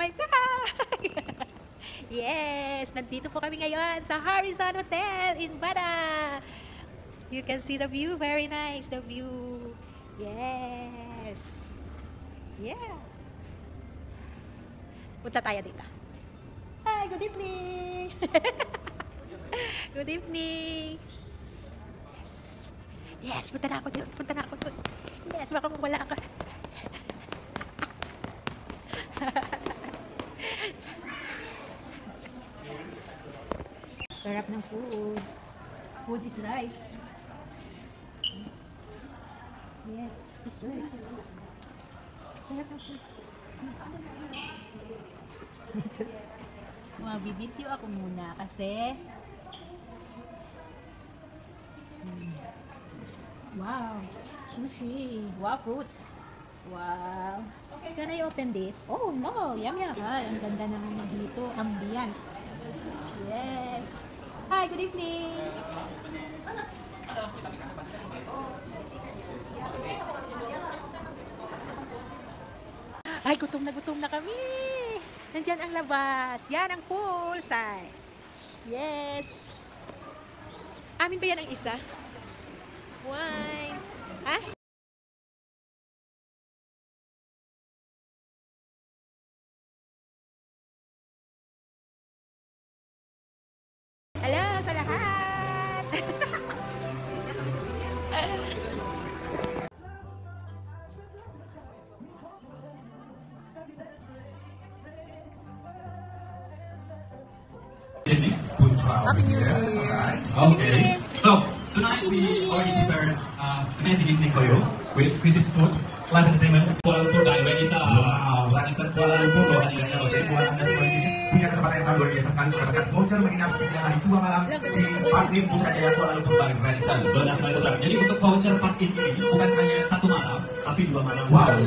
my vlog! Yes! Nandito po kami ngayon sa Harrison Hotel in Bada. You can see the view. Very nice, the view. Yes! Yeah! Punta tayo dito. Hi! Good evening! Good evening! Yes! Yes! Punta na ako doon. Punta na ako doon. Yes! Baka wala ka. Sarap ng food. Food is life. Yes. Yes, this way. Sarap ng food. Magbibideo ako muna kasi wow, sushi. Wow, fruits. Wow. Can I open this? Oh no, yum yum. Ay, ang ganda naman dito. Ambience. Yes. Hi, good evening. Ay, gutom na kami. Nandiyan ang labas. Yan ang poolside. Yes. Amin ba yan ang isa? Wine. Ha? Hello sa lahat! Happy New Year! Okay, so tonight we already prepared amazing evening for you with exquisite food, live entertainment. Kuala Lumpur dan Indonesia. Wow, Ranisan Kuala Lumpur loh hadiahnya loh. Jadi buat anda semua di sini punya kesempatan yang sangat luar biasa sekali mendapatkan voucher menginap di hari 2 malam di Parkir Putrajaya Kuala Lumpur Bali Ranisan. Benar sekali putra. Jadi untuk voucher parkir ini bukan hanya 1 malam, tapi 2 malam. Wow.